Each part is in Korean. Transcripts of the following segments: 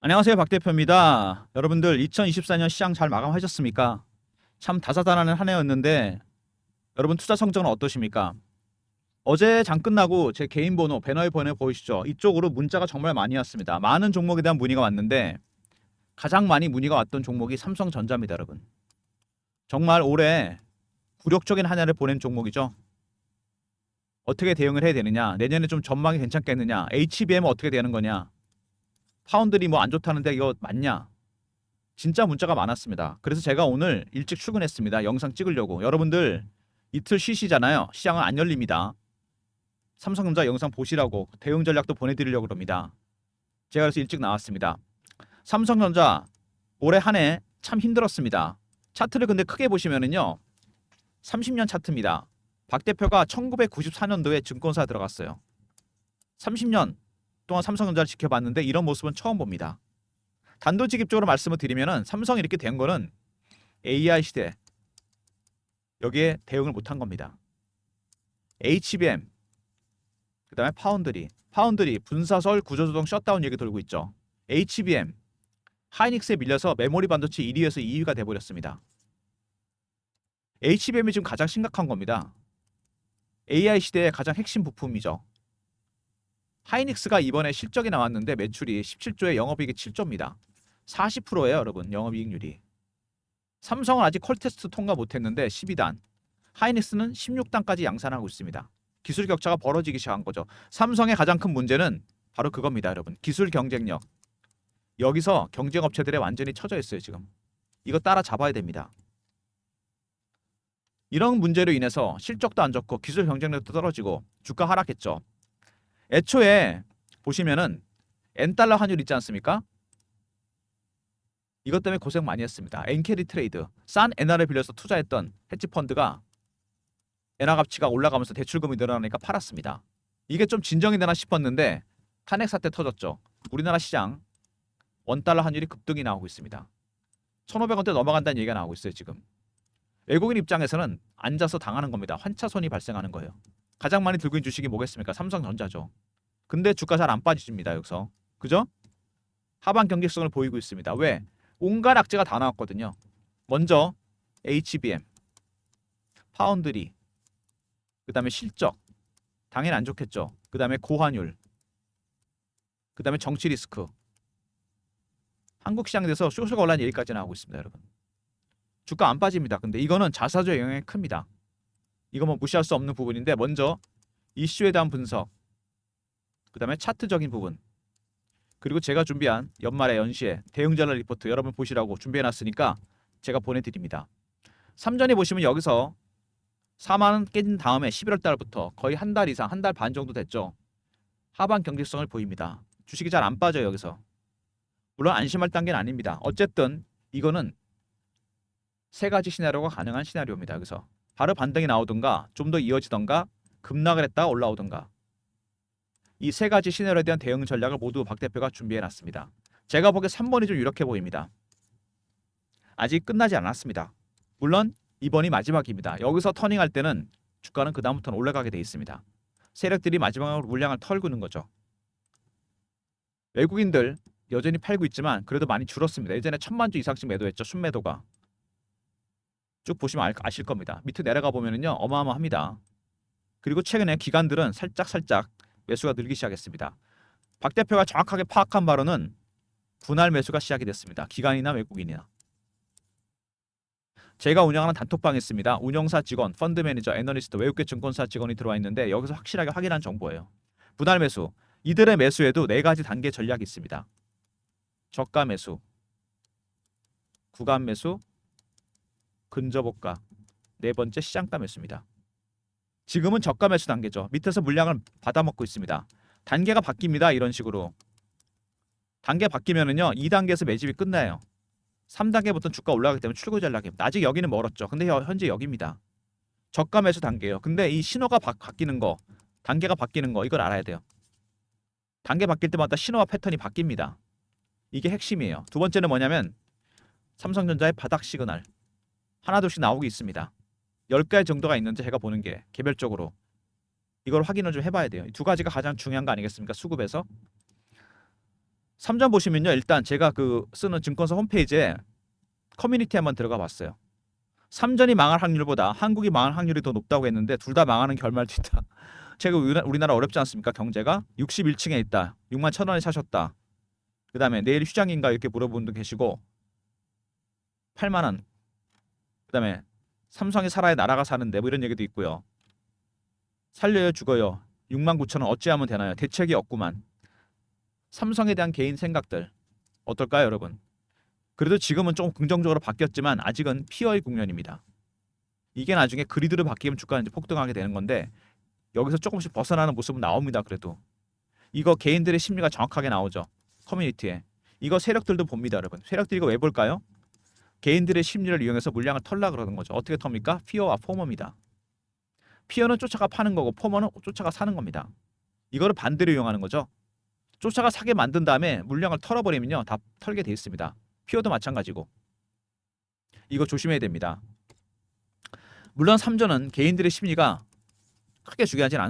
안녕하세요. 박 대표입니다. 여러분들 2024년 시장 잘 마감하셨습니까? 참 다사다난한 한 해였는데 여러분 투자 성적은 어떠십니까? 어제 장 끝나고 제 개인 번호 배너에 보이시죠? 이쪽으로 문자가 정말 많이 왔습니다. 많은 종목에 대한 문의가 왔는데 가장 많이 문의가 왔던 종목이 삼성전자입니다, 여러분. 정말 올해 굴욕적인 한 해를 보낸 종목이죠. 어떻게 대응을 해야 되느냐? 내년에 좀 전망이 괜찮겠느냐? HBM은 어떻게 되는 거냐? 파운드리 뭐 안 좋다는데 이거 맞냐? 진짜 문자가 많았습니다. 그래서 제가 오늘 일찍 출근했습니다. 영상 찍으려고. 여러분들 이틀 쉬시잖아요. 시장은 안 열립니다. 삼성전자 영상 보시라고 대응 전략도 보내드리려고 합니다. 제가 그래서 일찍 나왔습니다. 삼성전자 올해 한 해 참 힘들었습니다. 차트를 근데 크게 보시면은요. 30년 차트입니다. 박 대표가 1994년도에 증권사 들어갔어요. 30년 동안 삼성전자를 지켜봤는데 이런 모습은 처음 봅니다. 단도직입적으로 말씀을 드리면은 삼성이 이렇게 된 거는 AI 시대 여기에 대응을 못한 겁니다. HBM 그다음에 파운드리 분사설 구조조정 셧다운 얘기 돌고 있죠. HBM 하이닉스에 밀려서 메모리 반도체 1위에서 2위가 돼버렸습니다. HBM이 지금 가장 심각한 겁니다. AI 시대의 가장 핵심 부품이죠. 하이닉스가 이번에 실적이 나왔는데 매출이 17조에 영업이익이 7조입니다. 40%예요, 여러분. 영업이익률이. 삼성은 아직 퀄테스트 통과 못했는데 12단, 하이닉스는 16단까지 양산하고 있습니다. 기술 격차가 벌어지기 시작한 거죠. 삼성의 가장 큰 문제는 바로 그겁니다, 여러분. 기술 경쟁력. 여기서 경쟁업체들에 완전히 처져 있어요, 지금. 이거 따라잡아야 됩니다. 이런 문제로 인해서 실적도 안 좋고 기술 경쟁력도 떨어지고 주가 하락했죠. 애초에 보시면은 N달러 환율 있지 않습니까? 이것 때문에 고생 많이 했습니다. 엔캐리 트레이드, 싼 엔화를 빌려서 투자했던 헤지 펀드가 엔화 가치가 올라가면서 대출금이 늘어나니까 팔았습니다. 이게 좀 진정이 되나 싶었는데 탄핵 사태 터졌죠. 우리나라 시장 원달러 환율이 급등이 나오고 있습니다. 1,500원대 넘어간다는 얘기가 나오고 있어요, 지금. 외국인 입장에서는 앉아서 당하는 겁니다. 환차손이 발생하는 거예요. 가장 많이 들고 있는 주식이 뭐겠습니까? 삼성전자죠. 근데 주가 잘 안 빠집니다, 여기서. 그죠? 하방 경직성을 보이고 있습니다. 왜? 온갖 악재가 다 나왔거든요. 먼저 HBM, 파운드리, 그 다음에 실적, 당연히 안 좋겠죠. 그 다음에 고환율, 그 다음에 정치 리스크. 한국 시장에 대해서 쇼쇼가 올라는 얘기까지 나오고 있습니다, 여러분. 주가 안 빠집니다. 근데 이거는 자사주의 영향이 큽니다. 이거 뭐 무시할 수 없는 부분인데 먼저 이슈에 대한 분석, 그 다음에 차트적인 부분, 그리고 제가 준비한 연말에 연시에 대응 전략 리포트 여러분 보시라고 준비해놨으니까 제가 보내드립니다. 삼전에 보시면 여기서 4만원 깨진 다음에 11월 달부터 거의 한 달 이상, 한 달 반 정도 됐죠. 하반 경직성을 보입니다. 주식이 잘 안 빠져요, 여기서. 물론 안심할 단계는 아닙니다. 어쨌든 이거는 세 가지 시나리오가 가능한 시나리오입니다. 여기서 바로 반등이 나오든가 좀 더 이어지던가 급락을 했다가 올라오든가 이 세 가지 시나리오에 대한 대응 전략을 모두 박 대표가 준비해놨습니다. 제가 보기에 3번이 좀 유력해 보입니다. 아직 끝나지 않았습니다. 물론 이번이 마지막입니다. 여기서 터닝할 때는 주가는 그 다음부터는 올라가게 돼 있습니다. 세력들이 마지막으로 물량을 털고는 거죠. 외국인들 여전히 팔고 있지만 그래도 많이 줄었습니다. 예전에 1,000만 주 이상씩 매도했죠. 순매도가. 쭉 보시면 아실 겁니다. 밑에 내려가 보면은요 어마어마합니다. 그리고 최근에 기관들은 살짝 매수가 늘기 시작했습니다. 박 대표가 정확하게 파악한 바로는 분할 매수가 시작이 됐습니다. 기관이나 외국인이나. 제가 운영하는 단톡방이 있습니다. 운영사 직원, 펀드 매니저, 애널리스트, 외국계 증권사 직원이 들어와 있는데 여기서 확실하게 확인한 정보예요. 분할 매수. 이들의 매수에도 네 가지 단계 전략이 있습니다. 저가 매수, 구간 매수, 근저보가, 네 번째 시장가 매수입니다. 지금은 저가 매수 단계죠. 밑에서 물량을 받아먹고 있습니다. 단계가 바뀝니다. 이런 식으로. 단계 바뀌면은요. 2단계에서 매집이 끝나요. 3단계부터 주가 올라가기 때문에 출구 전략입니다. 아직 여기는 멀었죠. 근데 현재 여기입니다. 저가 매수 단계예요. 근데 이 신호가 바뀌는 거, 단계가 바뀌는 거 이걸 알아야 돼요. 단계 바뀔 때마다 신호와 패턴이 바뀝니다. 이게 핵심이에요. 두 번째는 뭐냐면 삼성전자의 바닥 시그널. 하나둘씩 나오고 있습니다. 10가지 정도가 있는지 제가 보는 게 개별적으로 이걸 확인을 좀 해봐야 돼요. 이 두 가지가 가장 중요한 거 아니겠습니까? 수급에서 3전 보시면요. 일단 제가 그 쓰는 증권사 홈페이지에 커뮤니티 한번 들어가 봤어요. 3전이 망할 확률보다 한국이 망할 확률이 더 높다고 했는데 둘 다 망하는 결말도 있다. 제가 우리나라 어렵지 않습니까? 경제가 61층에 있다. 6만 1,000원에 사셨다. 그다음에 내일 휴장인가 이렇게 물어보는 분도 계시고 8만 원. 그다음에 삼성이 살아야 나라가 사는데 뭐 이런 얘기도 있고요. 살려요 죽어요. 6만 9천 원 어찌하면 되나요? 대책이 없구만. 삼성에 대한 개인 생각들 어떨까요, 여러분? 그래도 지금은 조금 긍정적으로 바뀌었지만 아직은 피어의 국면입니다. 이게 나중에 그리드로 바뀌면 주가는 이제 폭등하게 되는 건데 여기서 조금씩 벗어나는 모습은 나옵니다. 그래도 이거 개인들의 심리가 정확하게 나오죠. 커뮤니티에. 이거 세력들도 봅니다, 여러분. 세력들이 이거 왜 볼까요? 개인들의 심리를 이용해서 물량을 털라 그러는 거죠. 어떻게 텁니까? 피어와 포머입니다. 피어는 쫓아가 파는 거고 포머는 쫓아가 사는 겁니다. 이거를 반대로 이용하는 거죠. 쫓아가 사게 만든 다음에 물량을 털어버리면요. 다 털게 돼 있습니다. 피어도 마찬가지고. 이거 조심해야 됩니다. 물론 3전은 개인들의 심리가 크게 중요하진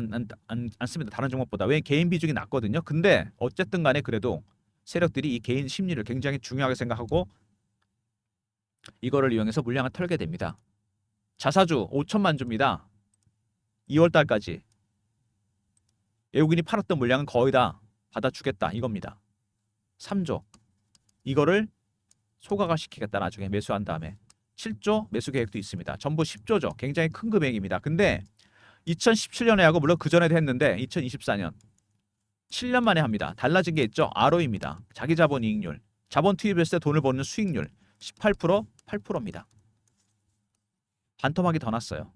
않습니다. 다른 종목보다. 왜 개인 비중이 낮거든요. 근데 어쨌든 간에 그래도 세력들이 이 개인 심리를 굉장히 중요하게 생각하고 이거를 이용해서 물량을 털게 됩니다. 자사주 5천만 주입니다. 2월 달까지 외국인이 팔았던 물량은 거의 다 받아주겠다 이겁니다. 3조 이거를 소각화 시키겠다 나중에 매수한 다음에 7조 매수 계획도 있습니다. 전부 10조죠. 굉장히 큰 금액입니다. 근데 2017년에 하고 물론 그 전에도 했는데 2024년 7년 만에 합니다. 달라진 게 있죠. ROE입니다. 자기 자본 이익률. 자본 투입했을 때 돈을 버는 수익률 18% 8%입니다. 반토막이 더 났어요.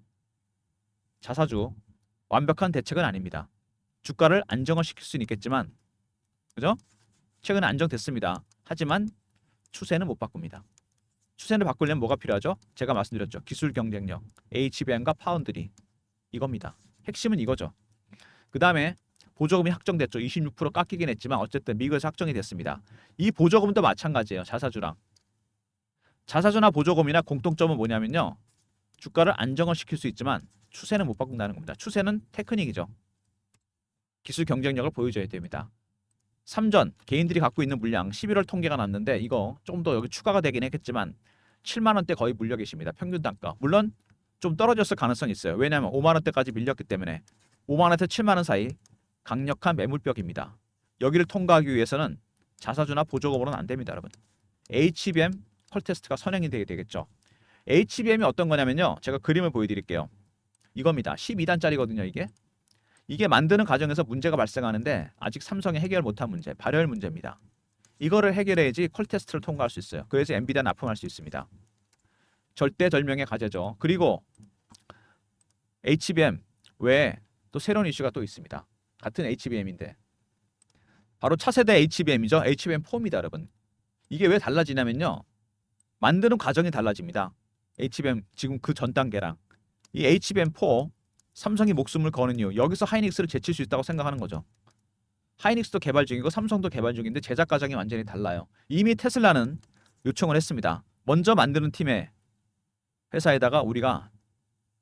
자사주 완벽한 대책은 아닙니다. 주가를 안정을 시킬 수는 있겠지만 그죠? 최근에 안정됐습니다. 하지만 추세는 못 바꿉니다. 추세를 바꾸려면 뭐가 필요하죠? 제가 말씀드렸죠. 기술 경쟁력, HBM과 파운드리 이겁니다. 핵심은 이거죠. 그 다음에 보조금이 확정됐죠. 26% 깎이긴 했지만 어쨌든 미국에서 확정이 됐습니다. 이 보조금도 마찬가지예요. 자사주랑. 자사주나 보조금이나 공통점은 뭐냐면요. 주가를 안정을 시킬 수 있지만 추세는 못 바꾼다는 겁니다. 추세는 테크닉이죠. 기술 경쟁력을 보여줘야 됩니다. 3전 개인들이 갖고 있는 물량 11월 통계가 났는데 이거 좀 더 여기 추가가 되긴 했겠지만 7만 원대 거의 물려 계십니다. 평균 단가. 물론 좀 떨어졌을 가능성이 있어요. 왜냐하면 5만 원대까지 밀렸기 때문에 5만 원에서 7만 원 사이 강력한 매물벽입니다. 여기를 통과하기 위해서는 자사주나 보조금으로는 안 됩니다, 여러분. HBM 컬 테스트가 선행이 되겠죠. HBM이 어떤 거냐면요. 제가 그림을 보여드릴게요. 이겁니다. 12단짜리거든요, 이게 만드는 과정에서 문제가 발생하는데 아직 삼성이 해결 못한 문제, 발열 문제입니다. 이거를 해결해야지 컬 테스트를 통과할 수 있어요. 그래서 엔비디아 납품할 수 있습니다. 절대절명의 과제죠. 그리고 HBM 외에 또 새로운 이슈가 또 있습니다. 같은 HBM인데 바로 차세대 HBM이죠. HBM4입니다, 여러분. 이게 왜 달라지냐면요. 만드는 과정이 달라집니다. HBM 지금 그 전 단계랑 이 HBM4 삼성이 목숨을 거는 이유 여기서 하이닉스를 제칠 수 있다고 생각하는 거죠. 하이닉스도 개발 중이고 삼성도 개발 중인데 제작 과정이 완전히 달라요. 이미 테슬라는 요청을 했습니다. 먼저 만드는 팀의 회사에다가 우리가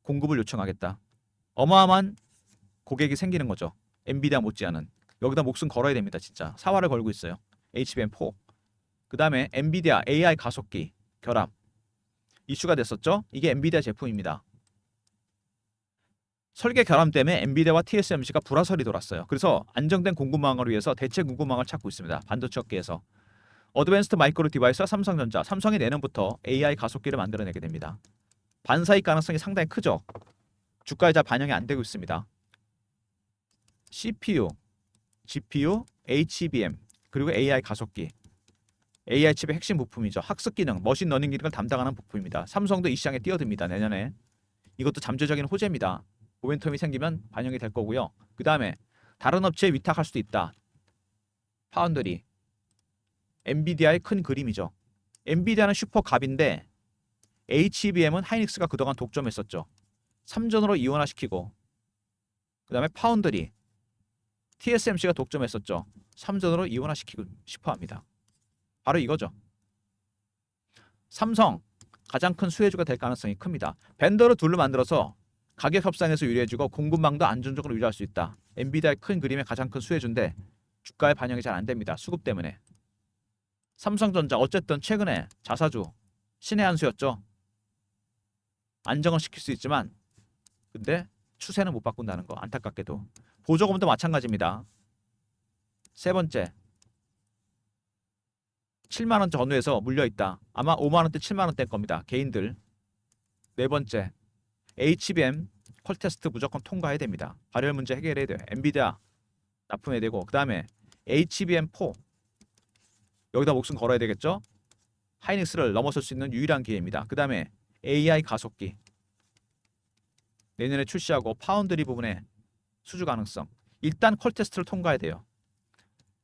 공급을 요청하겠다. 어마어마한 고객이 생기는 거죠. 엔비디아 못지않은. 여기다 목숨 걸어야 됩니다. 진짜. 사활을 걸고 있어요. HBM4. 그 다음에 엔비디아 AI 가속기 결합. 이슈가 됐었죠. 이게 엔비디아 제품입니다. 설계 결함 때문에 엔비디아와 TSMC가 불화설이 돌았어요. 그래서 안정된 공급망을 위해서 대체 공급망을 찾고 있습니다. 반도체 업계에서. 어드밴스드 마이크로 디바이스와 삼성전자, 삼성이 내년부터 AI 가속기를 만들어내게 됩니다. 반사익 가능성이 상당히 크죠. 주가에 잘 반영이 안 되고 있습니다. CPU, GPU, HBM, 그리고 AI 가속기. AI 칩의 핵심 부품이죠. 학습 기능, 머신러닝 기능을 담당하는 부품입니다. 삼성도 이 시장에 뛰어듭니다. 내년에. 이것도 잠재적인 호재입니다. 모멘텀이 생기면 반영이 될 거고요. 그 다음에 다른 업체에 위탁할 수도 있다. 파운드리. 엔비디아의 큰 그림이죠. 엔비디아는 슈퍼갑인데 HBM은 하이닉스가 그동안 독점했었죠. 3전으로 이원화시키고 그 다음에 파운드리. TSMC가 독점했었죠. 3전으로 이원화시키고 싶어합니다. 바로 이거죠. 삼성 가장 큰 수혜주가 될 가능성이 큽니다. 벤더를 둘로 만들어서 가격 협상에서 유리해지고 공급망도 안정적으로 유지할 수 있다. 엔비디아의 큰 그림의 가장 큰 수혜주인데 주가에 반영이 잘 안 됩니다. 수급 때문에. 삼성전자 어쨌든 최근에 자사주 신의 한 수였죠. 안정을 시킬 수 있지만 근데 추세는 못 바꾼다는 거 안타깝게도. 보조금도 마찬가지입니다. 세 번째 7만 원 전후에서 물려 있다. 아마 5만 원대 7만 원대일 겁니다. 개인들. 네 번째 HBM 퀄테스트 무조건 통과해야 됩니다. 발열 문제 해결해야 돼요. 엔비디아 납품해야 되고 그다음에 HBM4 여기다 목숨 걸어야 되겠죠. 하이닉스를 넘어설 수 있는 유일한 기회입니다. 그다음에 AI 가속기 내년에 출시하고 파운드리 부분에 수주 가능성 일단 퀄테스트를 통과해야 돼요.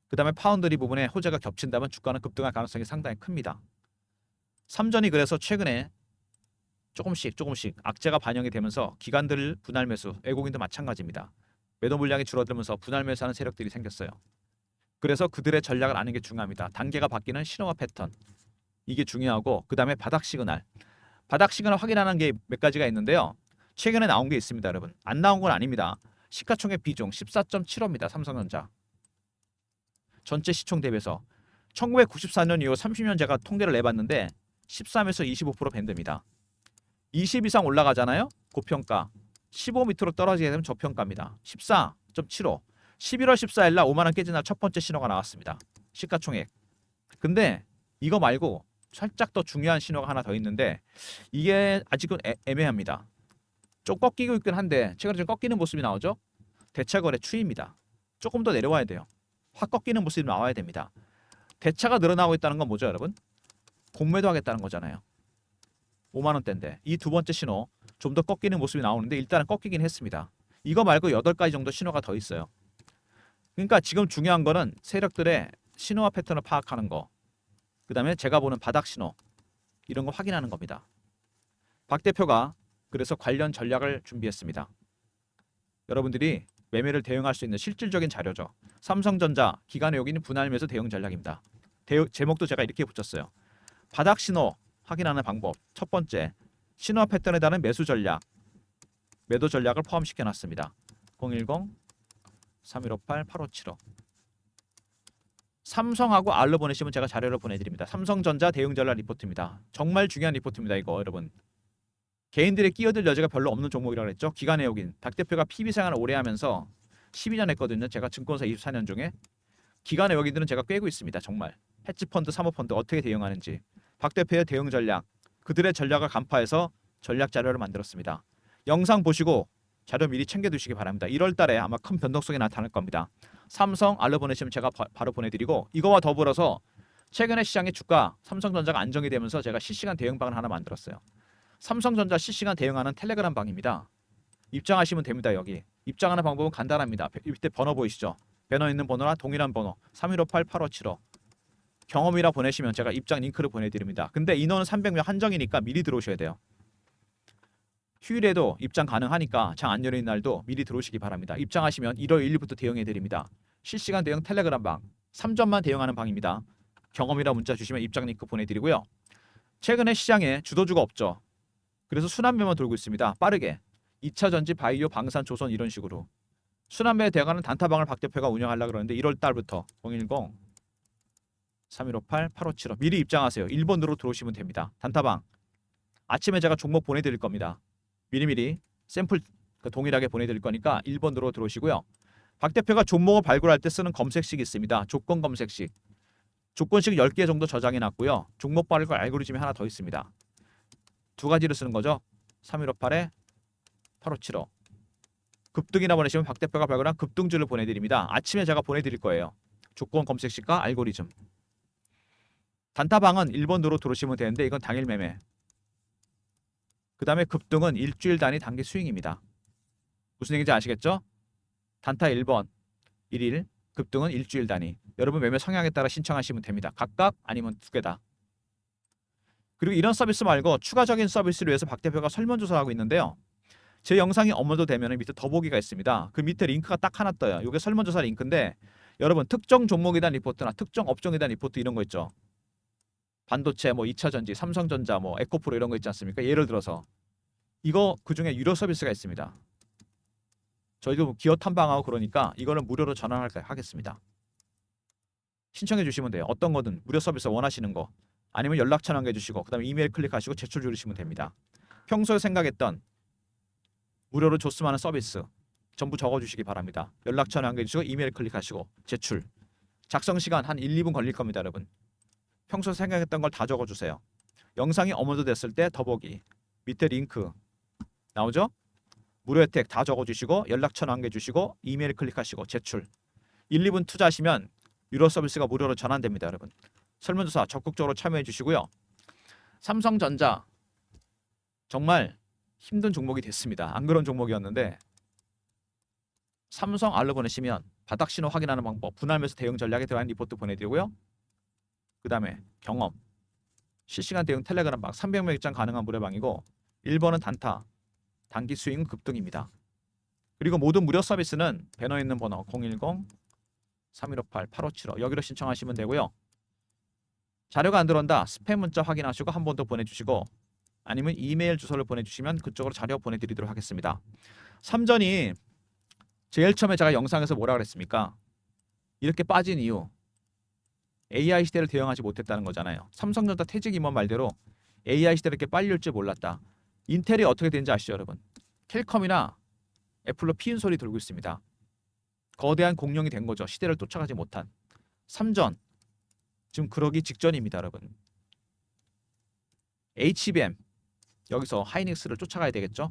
그다음에 파운드리 부분에 호재가 겹친다면 주가는 급등할 가능성이 상당히 큽니다. 삼전이 그래서 최근에 조금씩 악재가 반영이 되면서 기관들 분할 매수, 외국인도 마찬가지입니다. 매도 물량이 줄어들면서 분할 매수하는 세력들이 생겼어요. 그래서 그들의 전략을 아는 게 중요합니다. 단계가 바뀌는 신호와 패턴 이게 중요하고 그다음에 바닥 시그널 확인하는 게 몇 가지가 있는데요. 최근에 나온 게 있습니다. 여러분 안 나온 건 아닙니다. 시가총액 비중 14.75입니다. 삼성전자 전체 시총 대비해서 1994년 이후 30년 제가 통계를 내봤는데 13에서 25% 밴드입니다. 20 이상 올라가잖아요. 고평가. 15 밑으로 떨어지게 되면 저평가입니다. 14.75. 11월 14일 날 5만 원 깨진 날 첫 번째 신호가 나왔습니다. 시가총액. 근데 이거 말고 살짝 더 중요한 신호가 하나 더 있는데 이게 아직은 애매합니다. 좀 꺾이고 있긴 한데 최근에 좀 꺾이는 모습이 나오죠. 대차거래 추이입니다. 조금 더 내려와야 돼요. 확 꺾이는 모습이 나와야 됩니다. 대차가 늘어나고 있다는 건 뭐죠, 여러분? 공매도 하겠다는 거잖아요. 5만 원대인데 이 두 번째 신호 좀 더 꺾이는 모습이 나오는데 일단은 꺾이긴 했습니다. 이거 말고 8가지 정도 신호가 더 있어요. 그러니까 지금 중요한 거는 세력들의 신호와 패턴을 파악하는 거. 그다음에 제가 보는 바닥 신호 이런 거 확인하는 겁니다. 박 대표가 그래서 관련 전략을 준비했습니다. 여러분들이 매매를 대응할 수 있는 실질적인 자료죠. 삼성전자 기관의 여기는 분할 매수 대응 전략입니다. 제목도 제가 이렇게 붙였어요. 바닥 신호 확인하는 방법. 첫 번째, 신호와 패턴에 따른 매수 전략, 매도 전략을 포함시켜 놨습니다. 010-3158-8575. 삼성하고 R로 보내시면 제가 자료를 보내드립니다. 삼성전자 대응 전략 리포트입니다. 정말 중요한 리포트입니다. 이거 여러분. 개인들의 끼어들 여지가 별로 없는 종목이라고 했죠. 기관의 여긴. 박 대표가 PB 생활을 오래 하면서 12년 했거든요. 제가 증권사 24년 중에. 기관의 여기들은 제가 꿰고 있습니다. 정말. 헤지펀드, 사모펀드 어떻게 대응하는지. 박 대표의 대응 전략, 그들의 전략을 간파해서 전략 자료를 만들었습니다. 영상 보시고 자료 미리 챙겨두시기 바랍니다. 1월 달에 아마 큰 변동성이 나타날 겁니다. 삼성 알로 보내시면 제가 바로 보내드리고 이거와 더불어서 최근에 시장의 주가 삼성전자가 안정이 되면서 제가 실시간 대응방을 하나 만들었어요. 삼성전자 실시간 대응하는 텔레그램 방입니다. 입장하시면 됩니다. 여기 입장하는 방법은 간단합니다. 밑에 번호 보이시죠? 배너 있는 번호나 동일한 번호 3158-8575 경험이라 보내시면 제가 입장 링크를 보내드립니다. 근데 인원은 300명 한정이니까 미리 들어오셔야 돼요. 휴일에도 입장 가능하니까 장 안 열린 날도 미리 들어오시기 바랍니다. 입장하시면 1월 1일부터 대응해드립니다. 실시간 대응 텔레그램 방 3점만 대응하는 방입니다. 경험이라 문자 주시면 입장 링크 보내드리고요. 최근에 시장에 주도주가 없죠. 그래서 순환매만 돌고 있습니다. 빠르게 2차전지, 바이오, 방산, 조선 이런 식으로 순환매에 대응하는 단타방을 박 대표가 운영하려고 그러는데 1월 달부터 010-3158-8575 미리 입장하세요. 1번으로 들어오시면 됩니다. 단타방 아침에 제가 종목 보내드릴 겁니다. 미리미리 샘플 동일하게 보내드릴 거니까 1번으로 들어오시고요. 박 대표가 종목을 발굴할 때 쓰는 검색식이 있습니다. 조건 검색식. 조건식 10개 정도 저장해 놨고요. 종목 발굴 알고리즘이 하나 더 있습니다. 두 가지를 쓰는 거죠. 3158-8575 급등이나 보내시면 박 대표가 발굴한 급등주를 보내드립니다. 아침에 제가 보내드릴 거예요. 조건 검색식과 알고리즘. 단타방은 1번으로 들어오시면 되는데 이건 당일 매매. 그 다음에 급등은 일주일 단위 단기 스윙입니다. 무슨 얘기인지 아시겠죠? 단타 1번 1일, 급등은 일주일 단위. 여러분 매매 성향에 따라 신청하시면 됩니다. 각각 아니면 두 개다. 그리고 이런 서비스 말고 추가적인 서비스를 위해서 박 대표가 설문조사를 하고 있는데요. 제 영상이 업로드 되면 밑에 더보기가 있습니다. 그 밑에 링크가 딱 하나 떠요. 이게 설문조사 링크인데 여러분 특정 종목에 대한 리포트나 특정 업종에 대한 리포트 이런 거 있죠. 반도체, 뭐 2차전지, 삼성전자, 뭐 에코프로 이런 거 있지 않습니까? 예를 들어서 이거 그중에 유료 서비스가 있습니다. 저희도 기어 탐방하고 그러니까 이거는 무료로 전환하겠습니다. 신청해 주시면 돼요. 어떤 거든 무료 서비스 원하시는 거 아니면 연락처 남겨 주시고 그다음에 이메일 클릭하시고 제출 누르시면 됩니다. 평소에 생각했던 무료로 줬으면 하는 서비스 전부 적어 주시기 바랍니다. 연락처 남겨 주시고 이메일 클릭하시고 제출. 작성 시간 한 1, 2분 걸릴 겁니다, 여러분. 평소에 생각했던 걸 다 적어 주세요. 영상이 업로드 됐을 때 더보기 밑에 링크 나오죠? 무료 혜택 다 적어 주시고 연락처 남겨 주시고 이메일 클릭하시고 제출. 1, 2분 투자하시면 유료 서비스가 무료로 전환됩니다, 여러분. 설문조사 적극적으로 참여해 주시고요. 삼성전자 정말 힘든 종목이 됐습니다. 안 그런 종목이었는데 삼성 알로 보내시면 바닥 신호 확인하는 방법, 분할매수 대응 전략에 대한 리포트 보내드리고요. 그 다음에 경험, 실시간 대응 텔레그램 방 300명 입장 가능한 무료방이고 1번은 단타, 단기 수익 급등입니다. 그리고 모든 무료 서비스는 배너에 있는 번호 010-3158-8575 여기로 신청하시면 되고요. 자료가 안 들어온다 스팸 문자 확인하시고 한 번 더 보내주시고 아니면 이메일 주소를 보내주시면 그쪽으로 자료 보내드리도록 하겠습니다. 삼전이 제일 처음에 제가 영상에서 뭐라 그랬습니까? 이렇게 빠진 이유 AI 시대를 대응하지 못했다는 거잖아요. 삼성전자 퇴직 임원 말대로 AI 시대를 이렇게 빨리 올 줄 몰랐다. 인텔이 어떻게 되는지 아시죠, 여러분? 캘컴이나 애플로 피인 소리 돌고 있습니다. 거대한 공룡이 된 거죠. 시대를 쫓아가지 못한. 삼전 지금 그러기 직전입니다, 여러분. HBM 여기서 하이닉스를 쫓아가야 되겠죠?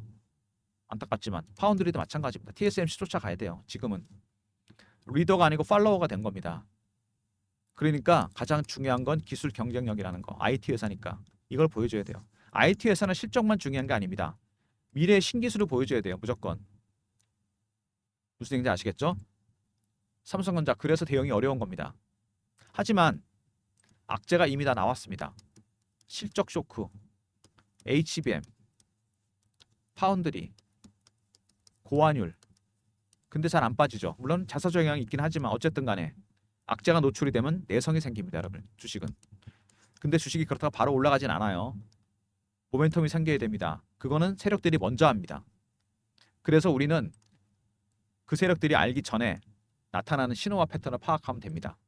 안타깝지만 파운드리도 마찬가지입니다. TSMC 쫓아가야 돼요. 지금은 리더가 아니고 팔로워가 된 겁니다. 그러니까 가장 중요한 건 기술 경쟁력이라는 거. IT 회사니까 이걸 보여줘야 돼요. IT 회사는 실적만 중요한 게 아닙니다. 미래의 신기술을 보여줘야 돼요. 무조건. 무슨 얘기인지 아시겠죠? 삼성전자 그래서 대응이 어려운 겁니다. 하지만 악재가 이미 다 나왔습니다. 실적 쇼크, HBM, 파운드리, 고환율. 근데 잘 안 빠지죠. 물론 자사주 영향이 있긴 하지만 어쨌든 간에 악재가 노출이 되면 내성이 생깁니다, 여러분. 주식은. 근데 주식이 그렇다고 바로 올라가진 않아요. 모멘텀이 생겨야 됩니다. 그거는 세력들이 먼저 합니다. 그래서 우리는 그 세력들이 알기 전에 나타나는 신호와 패턴을 파악하면 됩니다.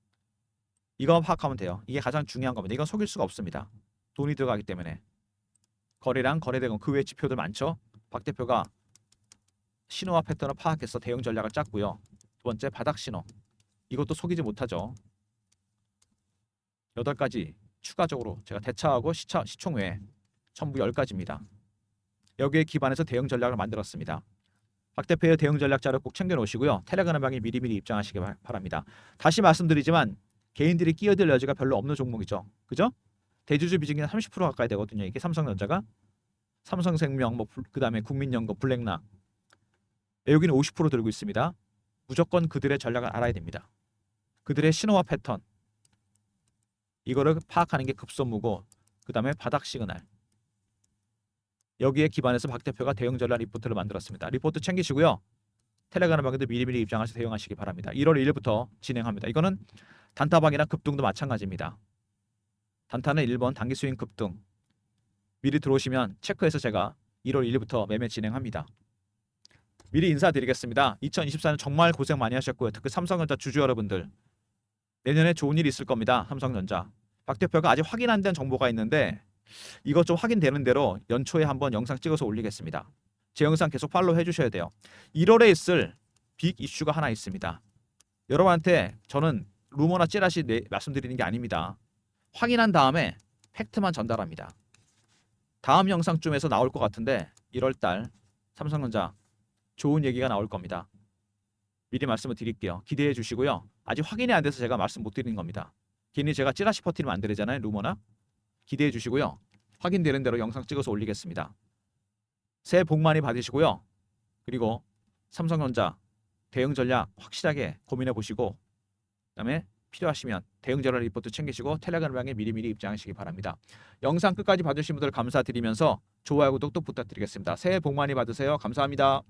이거만 파악하면 돼요. 이게 가장 중요한 겁니다. 이건 속일 수가 없습니다. 돈이 들어가기 때문에. 거래량, 거래대금 그 외 지표들 많죠. 박 대표가 신호와 패턴을 파악해서 대응 전략을 짰고요. 두 번째 바닥 신호. 이것도 속이지 못하죠. 8가지 추가적으로 제가 대차하고 시총 외에 전부 10가지입니다. 여기에 기반해서 대응 전략을 만들었습니다. 박 대표의 대응 전략 자료 꼭 챙겨 놓으시고요. 텔레그램 방에 미리미리 입장하시기 바랍니다. 다시 말씀드리지만 개인들이 끼어들 여지가 별로 없는 종목이죠. 그죠? 대주주 비중이 30% 가까이 되거든요. 이게 삼성전자가. 삼성생명, 그다음에 국민연금, 블랙락. 여기는 50% 들고 있습니다. 무조건 그들의 전략을 알아야 됩니다. 그들의 신호와 패턴. 이거를 파악하는 게 급선무고 그다음에 바닥 시그널. 여기에 기반해서 박 대표가 대응 전략 리포트를 만들었습니다. 리포트 챙기시고요. 텔레그램 방에도 미리미리 입장해서 대응하시기 바랍니다. 1월 1일부터 진행합니다. 이거는 단타방이나 급등도 마찬가지입니다. 단타는 1번 단기 수익 급등. 미리 들어오시면 체크해서 제가 1월 1일부터 매매 진행합니다. 미리 인사드리겠습니다. 2024년 정말 고생 많이 하셨고요. 특히 삼성전자 주주 여러분들 내년에 좋은 일이 있을 겁니다. 삼성전자. 박 대표가 아직 확인 안 된 정보가 있는데 이것 좀 확인되는 대로 연초에 한번 영상 찍어서 올리겠습니다. 제 영상 계속 팔로우 해주셔야 돼요. 1월에 있을 빅 이슈가 하나 있습니다. 여러분한테 저는 루머나 찌라시 말씀드리는 게 아닙니다. 확인한 다음에 팩트만 전달합니다. 다음 영상쯤에서 나올 것 같은데 1월달 삼성전자 좋은 얘기가 나올 겁니다. 미리 말씀을 드릴게요. 기대해 주시고요. 아직 확인이 안 돼서 제가 말씀 못 드리는 겁니다. 괜히 제가 찌라시 퍼티를 안 드리잖아요. 루머나. 기대해 주시고요. 확인되는 대로 영상 찍어서 올리겠습니다. 새해 복 많이 받으시고요. 그리고 삼성전자 대응 전략 확실하게 고민해 보시고 그다음에 필요하시면 대응 전략 리포트 챙기시고 텔레그램방에 미리미리 입장하시기 바랍니다. 영상 끝까지 봐주신 분들 감사드리면서 좋아요, 구독도 부탁드리겠습니다. 새해 복 많이 받으세요. 감사합니다.